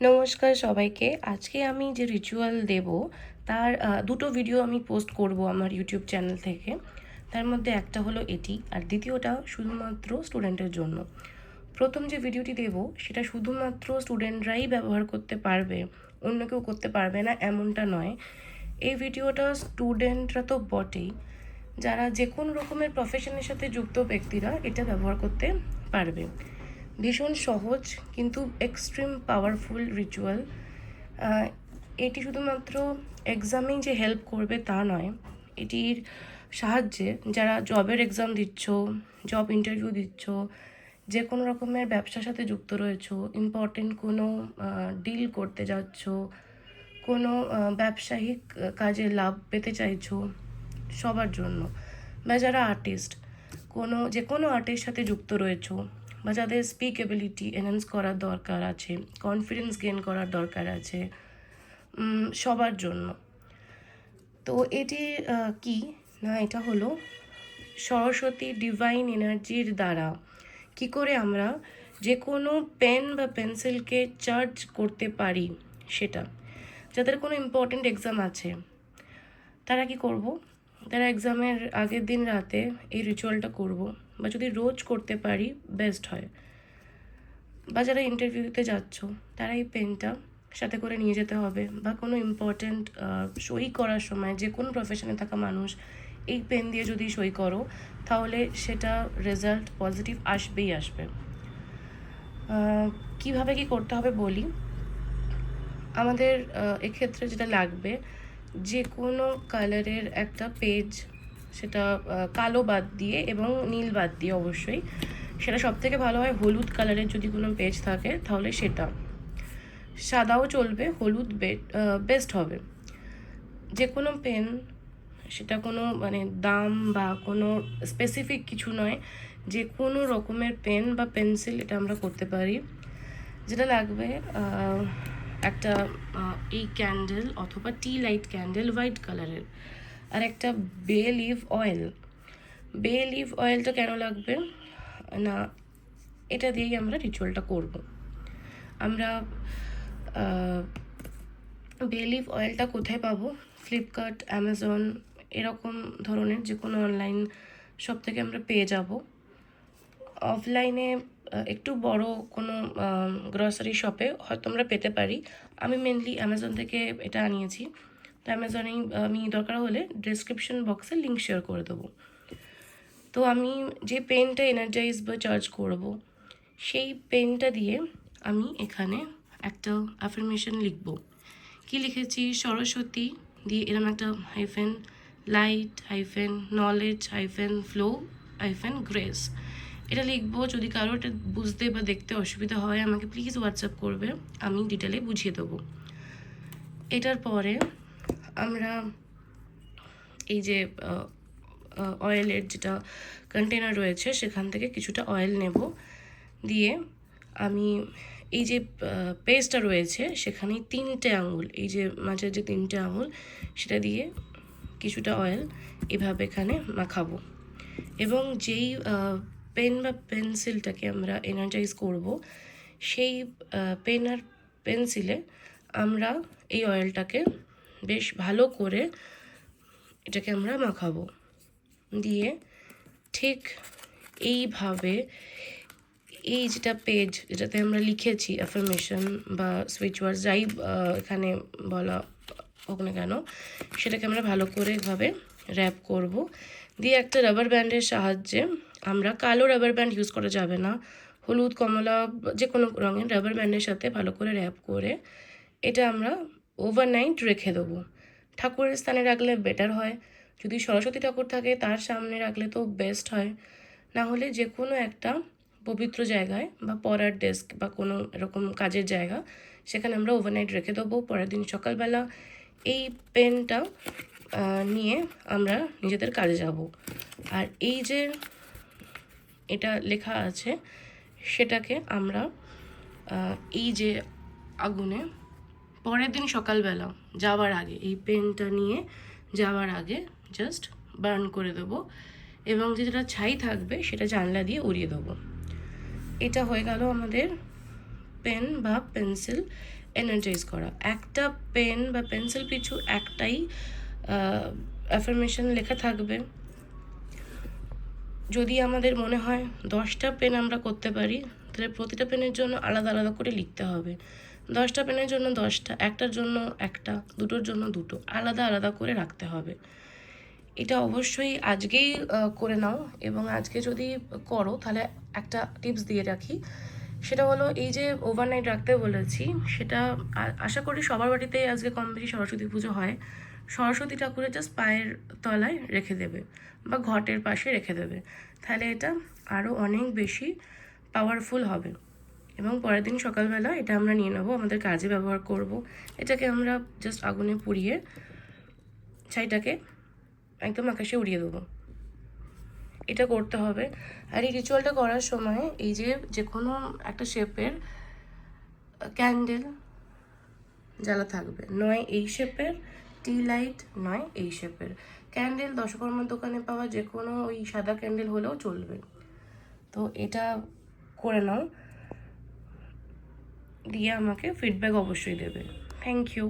নমস্কার সবাইকে। আজকে আমি যে রিচুয়াল দেব তার দুটো ভিডিও আমি পোস্ট করব আমার ইউটিউব চ্যানেল থেকে। তার মধ্যে একটা হলো এটি, আর দ্বিতীয়টা শুধুমাত্র স্টুডেন্টের জন্য। প্রথম যে ভিডিওটি দেব সেটা শুধুমাত্র স্টুডেন্টরাই ব্যবহার করতে পারবে, অন্য কেউ করতে পারবে না এমনটা নয়। এই ভিডিওটা স্টুডেন্টরা তো বটেই, যারা যে কোনো রকমের প্রফেশনের সাথে যুক্ত ব্যক্তিরা এটা ব্যবহার করতে পারবে। ভীষণ সহজ কিন্তু এক্সট্রিম পাওয়ারফুল রিচুয়াল। এটি শুধুমাত্র এক্সামেই যে হেল্প করবে তা নয়, এটির সাহায্যে যারা জবের এক্সাম দিচ্ছ, জব ইন্টারভিউ দিচ্ছ, যে কোনো রকমের ব্যবসার সাথে যুক্ত রয়েছো, ইম্পর্টেন্ট কোনো ডিল করতে যাচ্ছ, কোনো ব্যবসায়িক কাজে লাভ পেতে চাইছো, সবার জন্য। বা যারা আর্টিস্ট, যে কোনো আর্টের সাথে যুক্ত রয়েছো, বা যাদের স্পিক এবিলিটি এনহ্যান্স করার দরকার আছে, কনফিডেন্স গেইন করার দরকার আছে, সবার জন্য। তো এটি কি না, এটা হলো সরস্বতী ডিভাইন এনার্জির দ্বারা কি করে আমরা যে কোনো পেন বা পেন্সিলকে চার্জ করতে পারি সেটা। যাদের কোনো ইম্পর্টেন্ট এক্সাম আছে তারা কি করব, তারা এক্সামের আগের দিন রাতে এই রিচুয়ালটা করব, বা যদি রোজ করতে পারি বেস্ট হয়। বা যারা ইন্টারভিউ দিতে যাচ্ছ তারা এই পেনটা সাথে করে নিয়ে যেতে হবে, বা কোনো ইম্পর্ট্যান্ট সই করার সময় যে কোনো প্রফেশনে থাকা মানুষ এই পেন দিয়ে যদি সই করো তাহলে সেটা রেজাল্ট পজিটিভ আসবেই আসবে। কিভাবে কি করতে হবে বলি। আমাদের এক্ষেত্রে যেটা লাগবে, যে কোনো কালারের একটা পেজ, সেটা কালো বাদ দিয়ে এবং নীল বাদ দিয়ে অবশ্যই। সেটা সবথেকে ভালো হয় হলুদ কালারের যদি কোনো পেজ থাকে তাহলে সেটা, সাদাও চলবে, হলুদ বেস্ট হবে। যে কোনো পেন, সেটা কোনো দাম বা কোনো স্পেসিফিক কিছু নয়, যে কোনো রকমের পেন বা পেন্সিল এটা আমরা করতে পারি। যেটা লাগবে একটা এই ক্যান্ডেল অথবা টি লাইট ক্যান্ডেল হোয়াইট কালারের, আর একটা বে লিভ অয়েলটা কেন লাগবে না, এটা দিয়েই আমরা রিচুয়ালটা করব। আমরা বে লিভ অয়েলটা কোথায় পাবো? ফ্লিপকার্ট, অ্যামাজন এরকম ধরনের যে কোনো অনলাইন সব থেকে আমরা পেয়ে যাব। অফলাইনে একটু বড় কোনো গ্রসারি শপে হয়তো আমরা পেতে পারি। আমি মেনলি অ্যামাজন থেকে এটা আনিয়েছি, তো অ্যামাজনেই আমি দরকার হলে ডেসক্রিপশন বক্সে লিঙ্ক শেয়ার করে দেবো। তো আমি যে পেনটা এনার্জাইজ বা চার্জ করব, সেই পেনটা দিয়ে আমি এখানে একটা অ্যাফার্মেশন লিখব। কি লিখেছি? সরস্বতী দিয়ে এরকম একটা hyphen, light hyphen, knowledge hyphen, flow hyphen, grace. এটা লিখবো। যদি কারো এটা বুঝতে বা দেখতে অসুবিধা হয় আমাকে প্লিজ হোয়াটসঅ্যাপ করবে, আমি ডিটেলে বুঝিয়ে দেবো। এটার পরে আমরা এই যে অয়েলের যেটা কন্টেনার রয়েছে সেখান থেকে কিছুটা অয়েল নেব, দিয়ে আমি এই যে পেস্টটা রয়েছে সেখানে 3টে আঙুল, এই যে মাঝের যে 3টে আঙুল, সেটা দিয়ে কিছুটা অয়েল এভাবে এখানে মাখাবো। এবং যেই পেন বা পেন্সিলটাকে আমরা এনার্জাইজ করব, সেই পেন আর পেন্সিলে আমরা এই অয়েলটাকে বেশ ভালো করে এটাকে আমরা মাখাবো। দিয়ে ঠিক এইভাবে এই যেটা পেজ, যেটাতে আমরা লিখেছি অ্যাফার্মেশন বা সুইচ ওয়ার্ড যাই এখানে বলা হোক না কেন, সেটাকে আমরা ভালো করে এভাবে র্যাপ করব। দিয়ে একটা রাবার ব্যান্ডের সাহায্যে, আমরা কালো রাবার ব্যান্ড ইউজ করা যাবে না, হলুদ, কমলা যে কোনো রঙের রাবার ব্যান্ডের সাথে ভালো করে র্যাপ করে এটা আমরা ওভারনাইট রেখে দেবো। ঠাকুরের স্থানে রাখলে বেটার হয়, যদি সরস্বতী ঠাকুর থাকে তার সামনে রাখলে তো বেস্ট হয়, না হলে যে কোনো একটা পবিত্র জায়গায় বা পড়ার ডেস্ক বা কোনো এরকম কাজের জায়গা, সেখানে আমরা ওভারনাইট রেখে দেবো। পরের দিন সকালবেলা এই পেনটা নিয়ে আমরা নিজেদের কাজে যাব। আর এই যে এটা লেখা আছে সেটাকে আমরা এই যে আগুনে পরের দিন সকালবেলা যাওয়ার আগে, এই পেনটা নিয়ে যাওয়ার আগে জাস্ট বার্ন করে দেবো, এবং যেটা ছাই থাকবে সেটা জানলা দিয়ে উড়িয়ে দেবো। এটা হয়ে গেল আমাদের পেন বা পেন্সিল এনার্জাইজ করা। একটা পেন বা পেন্সিল পিছু একটাই অ্যাফার্মেশন লেখা থাকবে। যদি আমাদের মনে হয় 10টা পেন আমরা করতে পারি, তাহলে প্রতিটা পেনের জন্য আলাদা আলাদা করে লিখতে হবে। 10টা পেনের জন্য 10টা, একটার জন্য একটা, দুটোর জন্য দুটো, আলাদা আলাদা করে রাখতে হবে। এটা অবশ্যই আজকেই করে নাও, এবং আজকে যদি করো তাহলে একটা টিপস দিয়ে রাখি, সেটা হলো এই যে ওভারনাইট রাখতে বলেছি, সেটা আশা করি সবার বাড়িতেই আজকে কম বেশি সরস্বতী পুজো হয়। সরস্বতী ঠাকুরের জাস্ট পায়ের তলায় রেখে দেবে বা ঘটের পাশে রেখে দেবে, তাহলে এটা আরও অনেক বেশি পাওয়ারফুল হবে। এবং পরের দিন সকালবেলা এটা আমরা নিয়ে নেবো, আমাদের কাজে ব্যবহার করব। এটাকে আমরা জাস্ট আগুনে পুড়িয়ে ছাইটাকে একদম আকাশে উড়িয়ে দেবো। এটা করতে হবে। আর এই রিচুয়ালটা করার সময় এই যে কোনো একটা শেপের ক্যান্ডেল জ্বালা থাকবে, নয় এই শেপের টি লাইট, নয় এই শেপের ক্যান্ডেল। দশকর্মার দোকানে পাওয়া যে কোনো ওই সাদা ক্যান্ডেল হলেও চলবে। তো এটা করে নাও, দিয়ে আমাকে ফিডব্যাক অবশ্যই দেবে। Thank you.